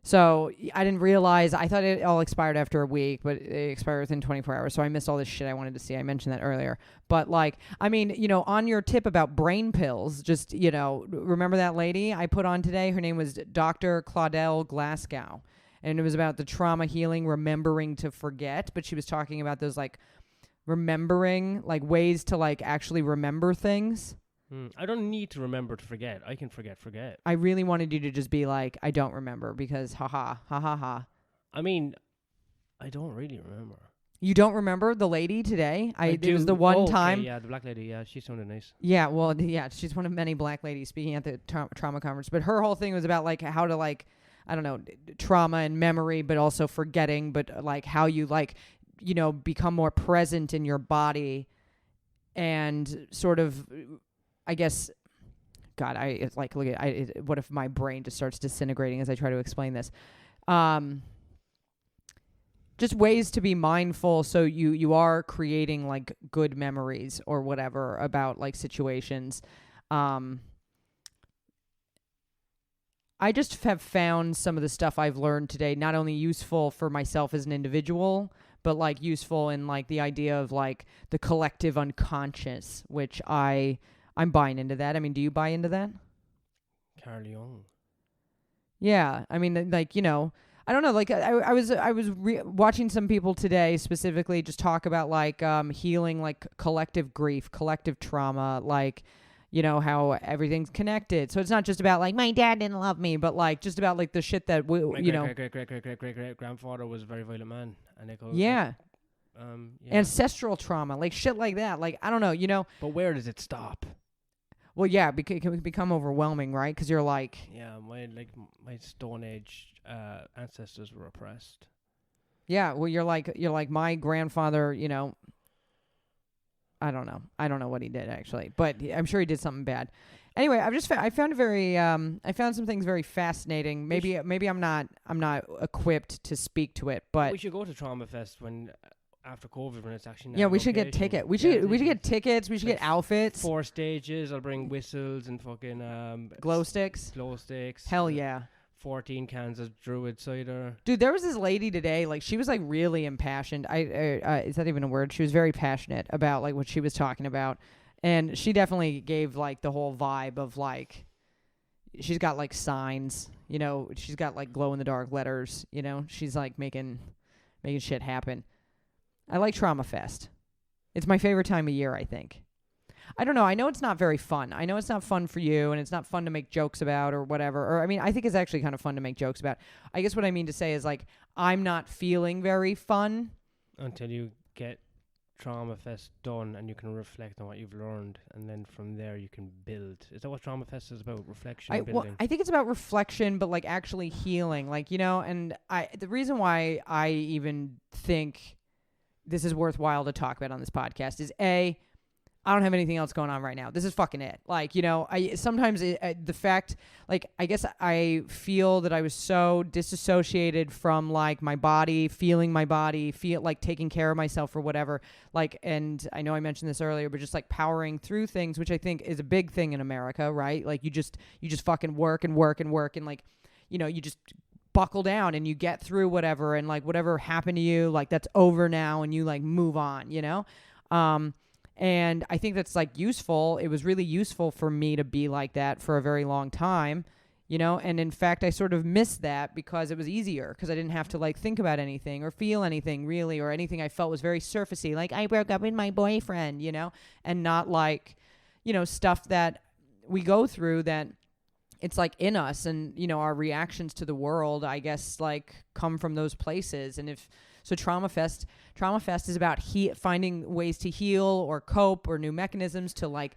So I didn't realize, I thought it all expired after a week, but it expired within 24 hours. So I missed all this shit I wanted to see. I mentioned that earlier. But like, I mean, on your tip about brain pills, just, remember that lady I put on today? Her name was Dr. Claudel Glasgow. And it was about the trauma healing, remembering to forget. But she was talking about those like remembering, like ways to like actually remember things. I don't need to remember to forget. I can forget. I really wanted you to just be like, I don't remember because ha ha. I mean, I don't really remember. You don't remember the lady today? It was the one time. Okay, yeah, the black lady. Yeah, she sounded nice. Yeah, well, yeah, she's one of many black ladies speaking at the trauma conference. But her whole thing was about like how to like, I don't know, trauma and memory, but also forgetting, but like how you like, become more present in your body and sort of, I guess, God, it's like, look at, what if my brain just starts disintegrating as I try to explain this? Just ways to be mindful so you are creating like good memories or whatever about like situations. I just have found some of the stuff I've learned today not only useful for myself as an individual, but like useful in like the idea of like the collective unconscious, which I'm buying into that. I mean, do you buy into that? Carl Jung. Yeah, I mean, like, I don't know. Like, I was watching some people today specifically just talk about like healing, like collective grief, collective trauma, like, how everything's connected. So it's not just about like my dad didn't love me, but like just about like the shit that my great grandfather was a very violent man, and it goes yeah. Yeah. Ancestral trauma, like shit like that. Like, I don't know, But where does it stop? Well, yeah, it can become overwhelming, right? Because you're like, yeah, my Stone Age ancestors were oppressed. Yeah, well, you're like my grandfather. I don't know what he did actually, but I'm sure he did something bad. Anyway, I found it very I found some things very fascinating. Maybe I'm not equipped to speak to it, but we should go to Trauma Fest when. After COVID, when it's actually we should get tickets. We should get tickets. We should get outfits. 4 stages. I'll bring whistles and fucking glow sticks. Hell yeah. 14 cans of Druid cider. Dude, there was this lady today. Like, she was like really impassioned. Is that even a word? She was very passionate about like what she was talking about, and she definitely gave like the whole vibe of like she's got like signs. She's got like glow in the dark letters. She's like making shit happen. I like Trauma Fest. It's my favorite time of year, I think. I don't know. I know it's not very fun. I know it's not fun for you, and it's not fun to make jokes about or whatever. Or, I mean, I think it's actually kind of fun to make jokes about. I guess what I mean to say is, like, I'm not feeling very fun. Until you get Trauma Fest done and you can reflect on what you've learned, and then from there you can build. Is that what Trauma Fest is about? Reflection and building? Well, I think it's about reflection, but, like, actually healing. Like, and the reason why I even think this is worthwhile to talk about on this podcast is I don't have anything else going on right now. This is fucking it. Like, I sometimes the fact, like, I guess I feel that I was so disassociated from like my body, feeling my body, feel like taking care of myself or whatever. Like, and I know I mentioned this earlier, but just like powering through things, which I think is a big thing in America, right? Like you just fucking work and like, you just buckle down and you get through whatever, and like whatever happened to you, like that's over now, and you like move on, and I think that's like useful. It was really useful for me to be like that for a very long time, and in fact I sort of missed that because it was easier, because I didn't have to like think about anything or feel anything really, or anything I felt was very surfacey, like I broke up with my boyfriend, and not like stuff that we go through that it's like in us, and our reactions to the world, I guess, like come from those places. And if so, Trauma Fest is about finding ways to heal or cope or new mechanisms to like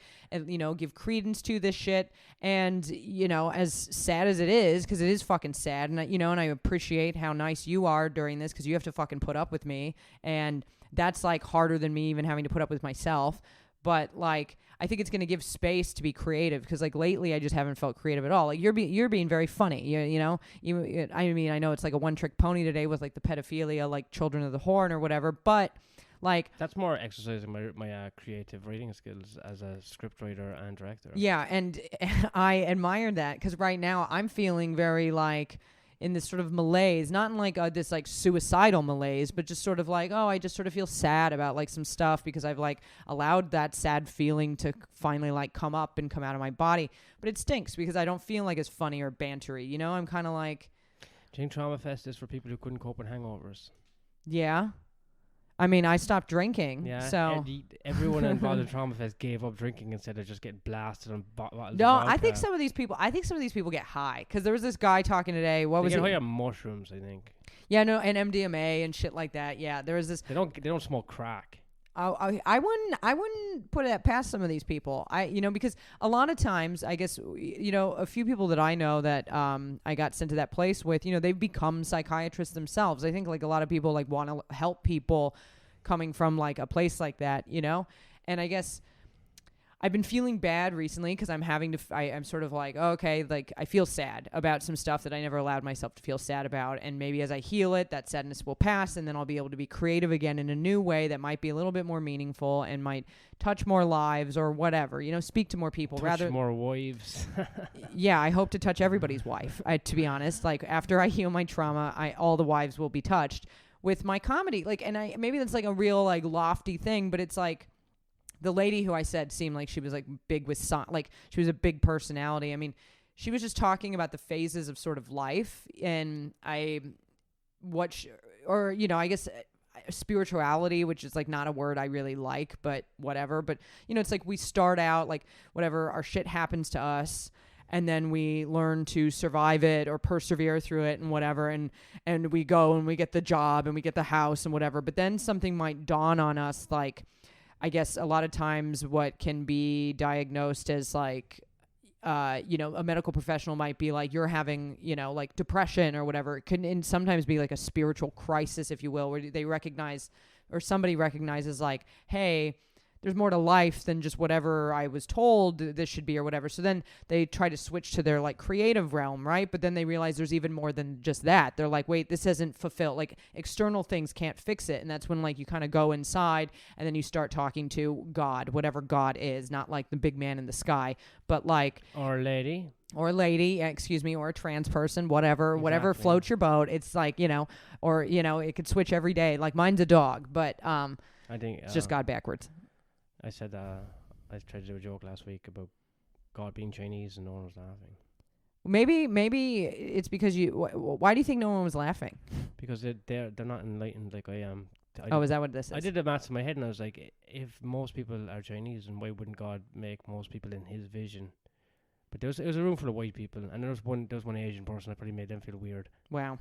give credence to this shit. And as sad as it is, because it is fucking sad, and and I appreciate how nice you are during this, because you have to fucking put up with me, and that's like harder than me even having to put up with myself. But like, I think it's going to give space to be creative, because like lately I just haven't felt creative at all. Like you're being very funny. I know it's like a one trick pony today with like the pedophilia, like Children of the Horn or whatever. But like, that's more exercising my creative writing skills as a scriptwriter and director. Yeah, and I admire that, because right now I'm feeling very like in this sort of malaise, not in like this like suicidal malaise, but just sort of like, I just sort of feel sad about like some stuff, because I've like allowed that sad feeling to finally like come up and come out of my body. But it stinks, because I don't feel like it's funny or bantery. I'm kind of like... Do you think Trauma Fest is for people who couldn't cope with hangovers? Yeah. I mean, I stopped drinking, yeah, so... Everyone involved in Trauma Fest gave up drinking instead of just getting blasted on bottles. No, I think some of these people get high. Because there was this guy talking today. What was it? They get high on mushrooms, I think. Yeah, no, and MDMA and shit like that. Yeah, there was this... They don't smoke crack. I wouldn't put it past some of these people. Because a lot of times, I guess, a few people that I know that I got sent to that place with, they've become psychiatrists themselves. I think like a lot of people like want to help people coming from like a place like that, and I guess I've been feeling bad recently, because I'm I'm sort of like, okay, like I feel sad about some stuff that I never allowed myself to feel sad about. And maybe as I heal it, that sadness will pass, and then I'll be able to be creative again in a new way that might be a little bit more meaningful and might touch more lives or whatever, speak to more people. Touch more wives. Yeah, I hope to touch everybody's wife. To be honest, like after I heal my trauma, all the wives will be touched with my comedy. Like, and maybe that's like a real like lofty thing, but it's like, the lady who I said seemed like she was like big with like she was a big personality. I mean, she was just talking about the phases of sort of life, and I guess spirituality, which is like not a word I really like, but whatever. But it's like we start out like whatever, our shit happens to us, and then we learn to survive it or persevere through it and whatever, and we go and we get the job and we get the house and whatever. But then something might dawn on us, like, I guess a lot of times what can be diagnosed as like, a medical professional might be like, you're having, like depression or whatever. It can sometimes be like a spiritual crisis, if you will, where they recognize, or somebody recognizes like, hey, there's more to life than just whatever I was told this should be or whatever. So then they try to switch to their like creative realm, right? But then they realize there's even more than just that. They're like, wait, this isn't fulfilled. Like external things can't fix it. And that's when like you kind of go inside and then you start talking to God, whatever God is, not like the big man in the sky, but like... Or lady, or a trans person, whatever floats your boat. It's like, or, it could switch every day. Like mine's a dog, but I think it's just God backwards. I said I tried to do a joke last week about God being Chinese and no one was laughing. Maybe it's because you... Why do you think no one was laughing? Because they're not enlightened like I am. Is that what this is? I did the maths in my head and I was like, if most people are Chinese, then why wouldn't God make most people in his vision? But it was a room full of white people, and there was one Asian person that probably made them feel weird. Wow.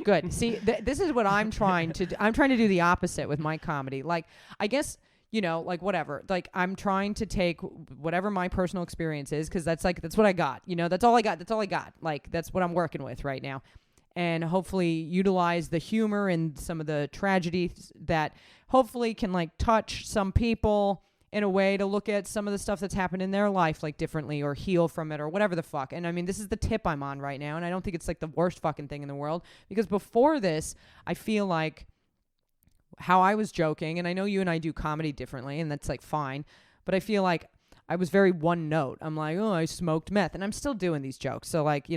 Good. See, this is what I'm trying to do. I'm trying to do the opposite with my comedy. Like, I guess... like whatever, like I'm trying to take whatever my personal experience is, because that's what I got, that's all I got, like that's what I'm working with right now, and hopefully utilize the humor and some of the tragedies that hopefully can like touch some people in a way to look at some of the stuff that's happened in their life like differently, or heal from it, or whatever the fuck. And I mean, this is the tip I'm on right now, and I don't think it's like the worst fucking thing in the world, because before this I feel like how I was joking, and I know you and I do comedy differently, and that's like fine, but I feel like I was very one note. I'm like, oh, I smoked meth, and I'm still doing these jokes. So like,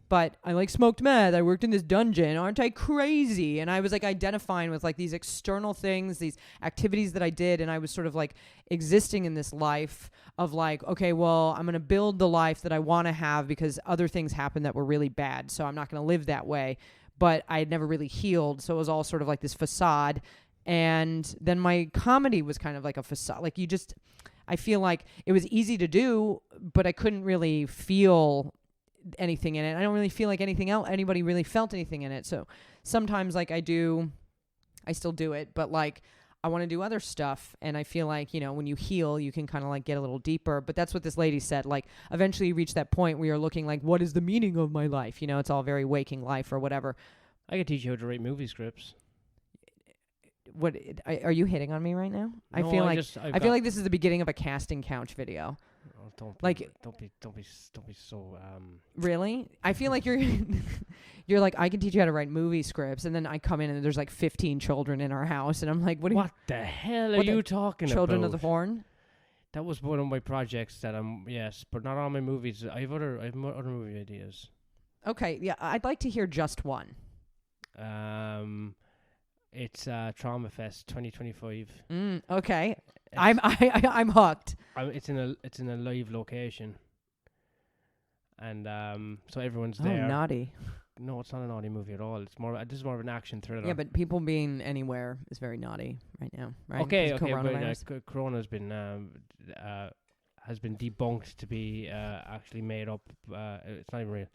but I like smoked meth. I worked in this dungeon. Aren't I crazy? And I was like identifying with like these external things, these activities that I did. And I was sort of like existing in this life of like, okay, well, I'm going to build the life that I want to have because other things happened that were really bad. So I'm not going to live that way. But I had never really healed. So it was all sort of like this facade. And then my comedy was kind of like a facade. Like I feel like it was easy to do, but I couldn't really feel anything in it. I don't really feel like anybody really felt anything in it. So sometimes like I still do it, but like I want to do other stuff. And I feel like, when you heal, you can kind of like get a little deeper. But that's what this lady said. Like eventually you reach that point where you're looking like, what is the meaning of my life? It's all very waking life or whatever. I could teach you how to write movie scripts. What are you hitting on me right now? No, I feel like this is the beginning of a casting couch video. Oh, don't be so. Really? I feel like you're like, I can teach you how to write movie scripts, and then I come in and there's like 15 children in our house, and I'm like, what the hell are you talking about? Children of the Horn? That was one of my projects that yes, but not all my movies. I have other movie ideas. Okay, yeah, I'd like to hear just one. It's Trauma Fest 2025. Okay, I'm hooked. It's in a live location, and so everyone's there. Oh, naughty. No, it's not a naughty movie at all. This is more of an action thriller. Yeah, but people being anywhere is very naughty right now, right? Okay, but Corona's been has been debunked to be actually made up. It's not even real.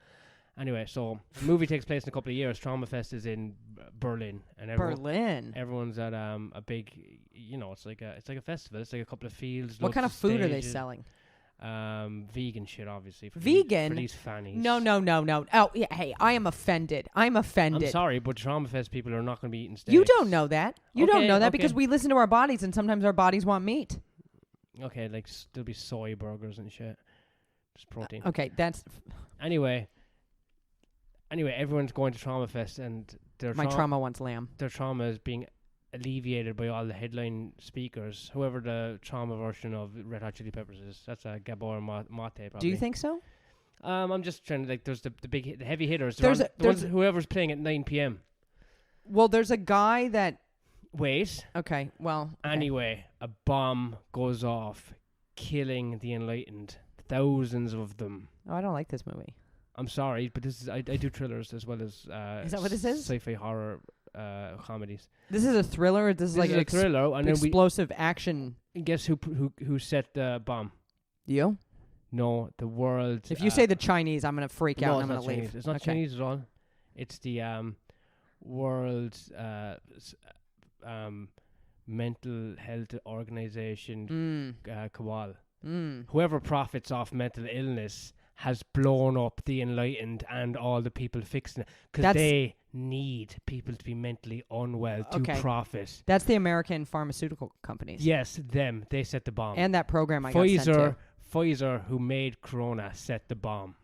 Anyway, so the movie takes place in a couple of years. Trauma Fest is in Berlin, and everyone's at a big, it's like a festival. It's like a couple of fields. What kind of food are they selling? Vegan shit, obviously. Vegan? For these fannies. No. Oh, yeah, hey, I am offended. I'm sorry, but Trauma Fest people are not going to be eating steaks. You don't know that. You don't know that because we listen to our bodies, and sometimes our bodies want meat. Okay, like there'll be soy burgers and shit. Just protein. Okay, that's... Anyway, everyone's going to Trauma Fest, and my trauma wants lamb. Their trauma is being alleviated by all the headline speakers. Whoever the trauma version of Red Hot Chili Peppers is, that's a Gabor Mate. Probably. Do you think so? I'm just trying to like. There's the heavy hitters. Whoever's playing at 9 p.m. Well, there's a guy that. Wait. Okay. Well. Okay. Anyway, a bomb goes off, killing the enlightened. Thousands of them. Oh, I don't like this movie. I'm sorry, but this is I do thrillers as well as is that what this is? Sci-fi horror comedies. This is a thriller. Or this is like a thriller, and explosive action. Guess who set the bomb? You? No, the world. If you say the Chinese, I'm gonna freak out. And I'm gonna leave. It's not Chinese at all. It's the World Mental Health Organization, Cabal. Whoever profits off mental illness has blown up the enlightened and all the people fixing it because they need people to be mentally unwell to profit. That's the American pharmaceutical companies. Yes, them. They set the bomb. And that program I got sent to. Pfizer, who made Corona, set the bomb.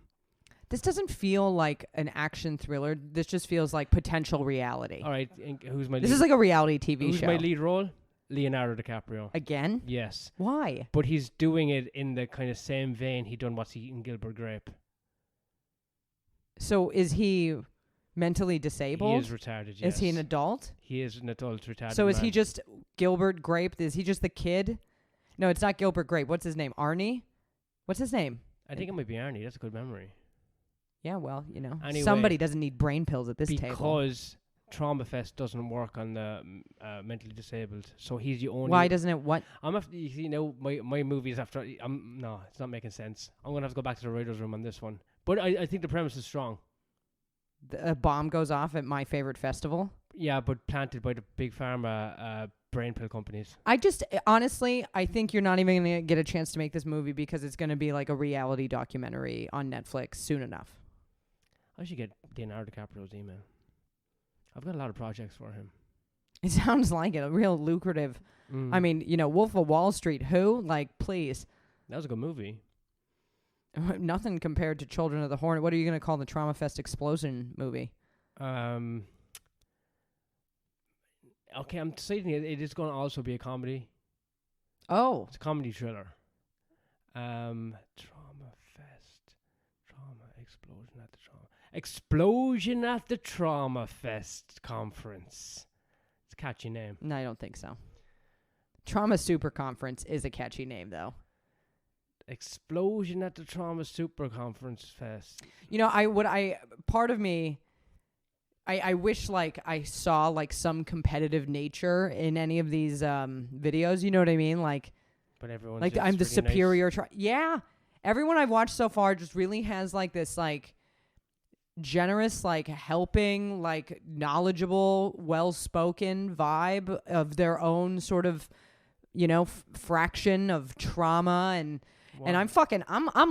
This doesn't feel like an action thriller. This just feels like potential reality. All right, who's my lead? This is like a reality TV show. Who's my lead role? Leonardo DiCaprio. Again? Yes. Why? But he's doing it in the kind of same vein he done what's eating Gilbert Grape. So is he mentally disabled? He is retarded, yes. Is he an adult? He is an adult retarded So is man. he just Gilbert Grape? Is he just the kid? No, it's not Gilbert Grape. What's his name? Arnie? What's his name? I think it might be Arnie. That's a good memory. Yeah, well, Anyway, somebody doesn't need brain pills at this table. Because Trauma Fest doesn't work on the mentally disabled, so he's the only. Why doesn't it? What? I'm after my movies after. No, it's not making sense. I'm gonna have to go back to the writers' room on this one. But I think the premise is strong. A bomb goes off at my favorite festival. Yeah, but planted by the big pharma brain pill companies. Honestly, I think you're not even gonna get a chance to make this movie because it's gonna be like a reality documentary on Netflix soon enough. I should get Leonardo DiCaprio's email. I've got a lot of projects for him. It sounds like it. A real lucrative. I mean, Wolf of Wall Street. Who? Like, please. That was a good movie. Nothing compared to Children of the Horn. What are you going to call the Trauma Fest explosion movie? Okay, I'm deciding it is going to also be a comedy. Oh. It's a comedy thriller. Trauma Fest. Explosion at the Trauma Fest conference. It's a catchy name. No, I don't think so. Trauma Super Conference is a catchy name, though. Explosion at the Trauma Super Conference Fest. Part of me, I wish like I saw like some competitive nature in any of these videos. You know what I mean? Like, But everyone's like just I'm the really nice. superior. Yeah, everyone I've watched so far just really has like this like generous, like helping, like knowledgeable, well-spoken vibe of their own sort of, you know, fraction of trauma and. And I'm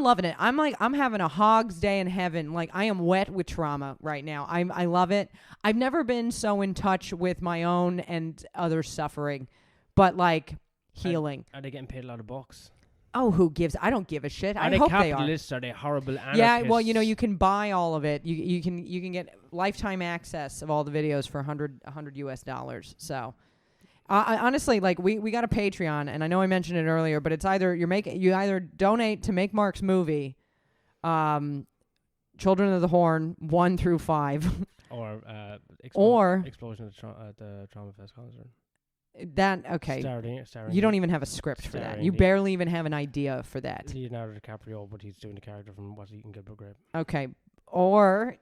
loving it. I'm having a hog's day in heaven. Like I am wet with trauma right now. I love it. I've never been so in touch with my own and others' suffering, but like healing. Are they getting paid a lot of bucks? Oh, who gives? I don't give a shit. Are I they hope they are. capitalists? Are they horrible anarchists? Yeah, well, you know, you can buy all of it. You can get lifetime access of all the videos for $100 US. So. I honestly, like we got a Patreon, and I know I mentioned it earlier, but it's either you either donate to make Mark's movie, Children of the Horn 1 through 5, or Explosion at the Trauma Fest concert. That okay. Starring you don't even have a script for that. You barely even have an idea for that. Leonardo DiCaprio, but he's doing the character from What Eating Gilbert Grape. Okay, or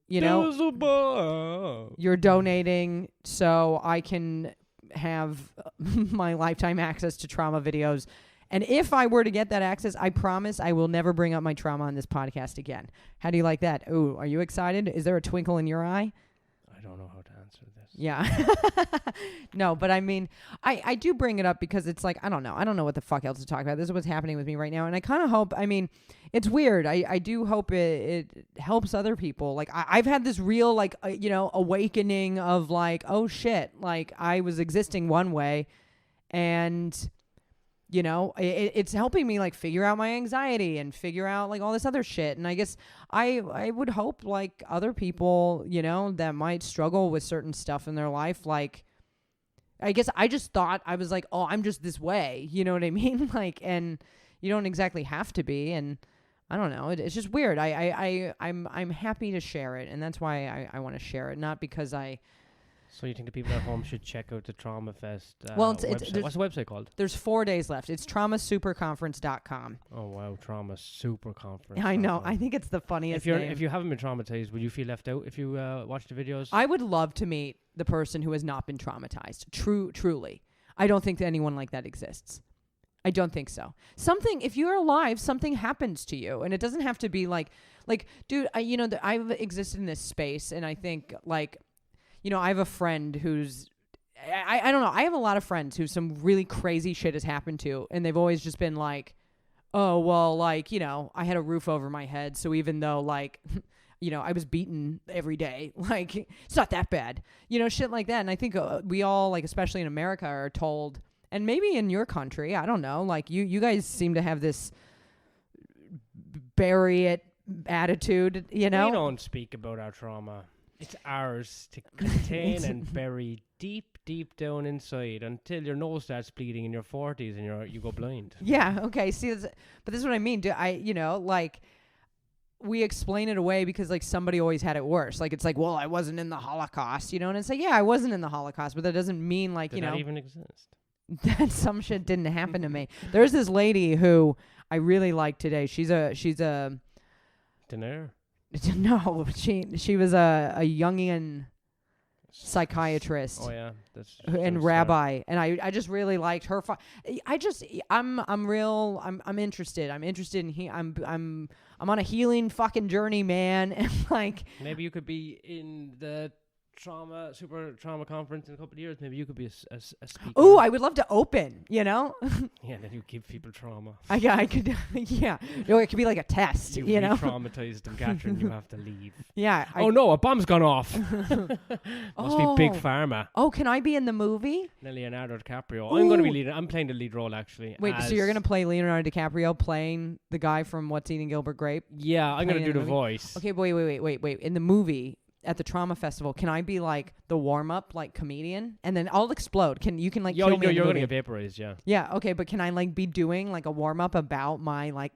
you know, you're donating so I can have my lifetime access to trauma videos. And if I were to get that access, I promise I will never bring up my trauma on this podcast again. How do you like that? Ooh, are you excited? Is there a twinkle in your eye? I don't know how to answer this. Yeah. No, but I mean, I do bring it up because it's like, I don't know what the fuck else to talk about. This is what's happening with me right now. And I kind of hope, I mean, it's weird. I do hope it helps other people. Like I've had this real like, you know, awakening of like, oh shit, like I was existing one way and you know, it's helping me like figure out my anxiety and figure out like all this other shit. And I guess I would hope like other people, you know, that might struggle with certain stuff in their life. Like, I guess I just thought I was like, oh, I'm just this way. You know what I mean? Like, and you don't exactly have to be. And I don't know. It's just weird. I'm happy to share it. And that's why I want to share it. Not because So you think the people at home should check out the Trauma Fest well, website? What's the website called? There's 4 days left. It's traumasuperconference.com. Oh, wow. Trauma Super Conference. I know. I think it's the funniest name. If you haven't been traumatized, would you feel left out if you watch the videos? I would love to meet the person who has not been traumatized. Truly. I don't think that anyone like that exists. I don't think so. If you're alive, something happens to you. And it doesn't have to be like dude, I've existed in this space, and I think, like, you know, I have a friend who's, I don't know, I have a lot of friends who some really crazy shit has happened to, and they've always just been like, oh, well, like, you know, I had a roof over my head, so even though, like, you know, I was beaten every day, like, it's not that bad. You know, shit like that. And I think we all, like, especially in America, are told, and maybe in your country, I don't know, like, you guys seem to have this bury it attitude, you know? We don't speak about our trauma. It's ours to contain and bury deep, deep down inside until your nose starts bleeding in your 40s and you go blind. Yeah, okay. See, but this is what I mean. Like, we explain it away because, like, somebody always had it worse. Like, it's like, well, I wasn't in the Holocaust, you know? And it's like, yeah, I wasn't in the Holocaust, but that doesn't mean, like, Did you know. that even exist? That some shit didn't happen to me. There's this lady who I really like today. She's a Daenerys? No, she was a Jungian psychiatrist. Oh yeah, and rabbi, and I just really liked her. I'm interested. I'm interested in I'm on a healing fucking journey, man. And like maybe you could be in the super trauma conference in a couple of years. Maybe you could be a speaker. Oh, I would love to open, you know? Yeah, then you give people trauma. I could, yeah. No, it could be like a test, you know? Traumatized them, Katharyn. You have to leave. Yeah. Oh no, a bomb's gone off. Must be Big Pharma. Oh, can I be in the movie? Leonardo DiCaprio. Ooh. I'm going to be leading. I'm playing the lead role, actually. Wait, so you're going to play Leonardo DiCaprio playing the guy from What's Eating Gilbert Grape? Yeah, I'm going to do the voice. Okay, wait. In the movie, at the Trauma Festival, can I be like the warm-up, like comedian, and then I'll explode? Kill me? You're going to get vaporized, yeah. Yeah, okay, but can I like be doing like a warm-up about my like?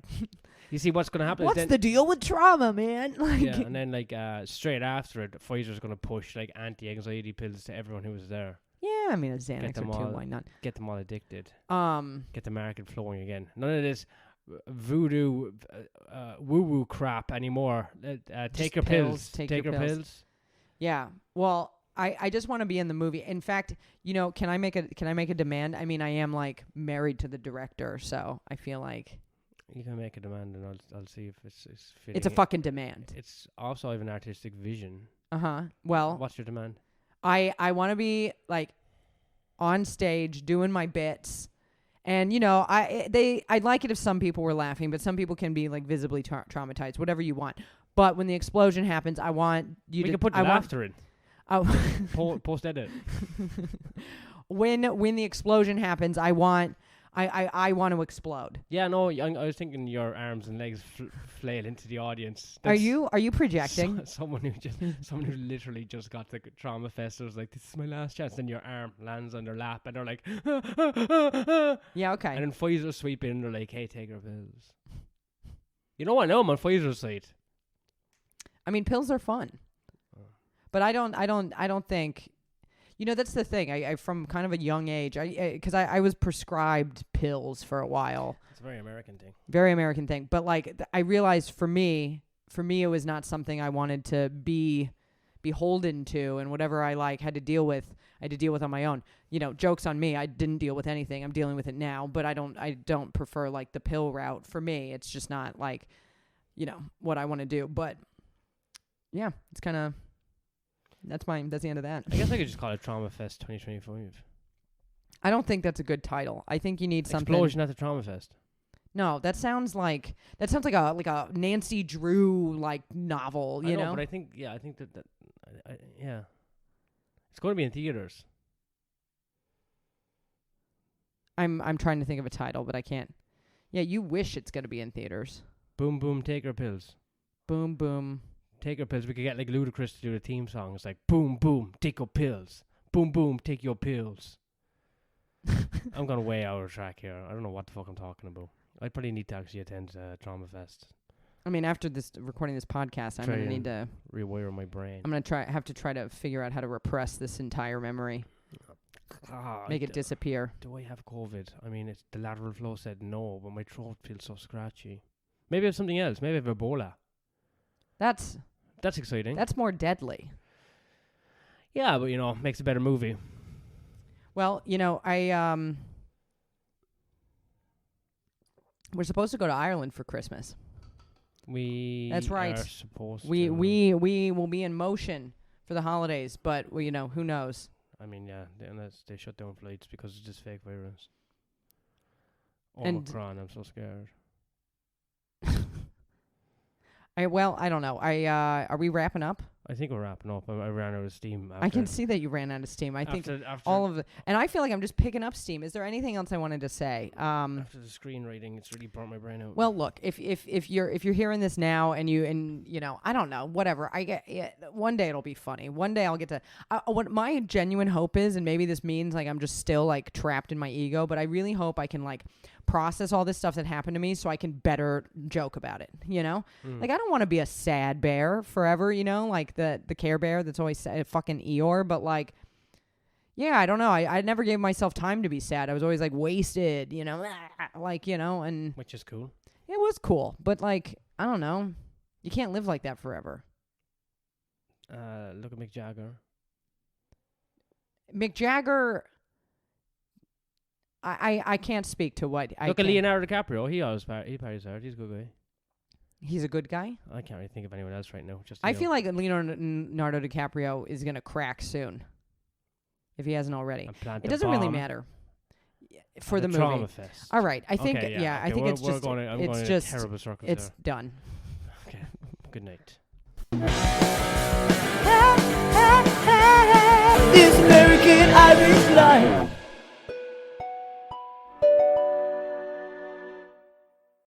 You see, what's going to happen? What's the deal with trauma, man? Like, yeah, and then like straight after it, Pfizer's going to push like anti-anxiety pills to everyone who was there. Yeah, I mean a Xanax or two, why not? Get them all addicted. Get the market flowing again. None of this voodoo woo-woo crap anymore. Take your pills. Take your pills. Yeah. Well, I just want to be in the movie. In fact, can I make a demand? I mean, I am like married to the director, so I feel like You can make a demand, and I'll see if it's fitting. it's a fucking demand. It's also I have an artistic vision. Well, what's your demand? I want to be like on stage doing my bits. And I'd like it if some people were laughing, but some people can be like visibly traumatized. Whatever you want. But when the explosion happens, I want you to. We can put the laughter in. Post edit. When the explosion happens, I want to explode. Yeah, no, I was thinking your arms and legs flail into the audience. Are you projecting? Someone who literally just got the trauma fest was like, this is my last chance. Then your arm lands on their lap and they're like, yeah, okay. And then Pfizer sweep in and they're like, hey, take our pills. You know, I know I'm on Pfizer's side. I mean, pills are fun, but I don't think. That's the thing. I from kind of a young age, because I was prescribed pills for a while. It's a very American thing. Very American thing. But like, I realized for me, it was not something I wanted to be beholden to, and whatever I had to deal with on my own. Jokes on me. I didn't deal with anything. I'm dealing with it now, but I don't prefer like the pill route. For me, it's just not like, what I want to do. But yeah, it's kind of. That's the end of that. I guess I could just call it Trauma Fest 2025. I don't think that's a good title. I think you need something. Explosion at the Trauma Fest. No, that sounds like a Nancy Drew novel. You know, but I think that it's going to be in theaters. I'm trying to think of a title, but I can't. Yeah, you wish it's going to be in theaters. Boom boom, take our pills. Boom boom. Take our pills. We could get like Ludacris to do the theme song. It's like boom boom, take your pills. Boom boom, take your pills. I'm going way out of track here. I don't know what the fuck I'm talking about. I probably need to actually attend Trauma Fest. I mean, after recording this podcast, I'm going to need to rewire my brain. I'm going to have to try to figure out how to repress this entire memory. Make it disappear. Do I have COVID? I mean, the lateral flow said no, but my throat feels so scratchy. Maybe I have something else. Maybe I have Ebola. That's exciting. That's more deadly. Yeah, but makes a better movie. Well, we're supposed to go to Ireland for Christmas. That's right. Are supposed we to. We will be in motion for the holidays, but who knows? I mean, yeah, unless they shut down flights because it's just fake virus. And Omicron, I'm so scared. I don't know. Are we wrapping up? I think we're wrapping up. I ran out of steam. I can see that you ran out of steam. I think all of it. And I feel like I'm just picking up steam. Is there anything else I wanted to say? After the screenwriting, it's really burnt my brain out. Well, look, if you're hearing this now and I don't know, whatever. One day it'll be funny. One day I'll get to. What my genuine hope is, and maybe this means like I'm just still like trapped in my ego, but I really hope I can like process all this stuff that happened to me so I can better joke about it. Like I don't want to be a sad bear forever. Like the Care Bear that's always fucking Eeyore, but like, yeah, I don't know. I never gave myself time to be sad. I was always like wasted, and which is cool. It was cool, but like, I don't know. You can't live like that forever. Look at Mick Jagger. Mick Jagger. I can't speak to what. Look at Leonardo DiCaprio. He parties hard. He's a good guy. He's a good guy? I can't really think of anyone else right now. I feel like Leonardo DiCaprio is going to crack soon. If he hasn't already. It doesn't really matter. For the movie. Trauma Fest. All right. I think, okay. I think it's just, it's just, terrible circles it's done. Okay. Good night.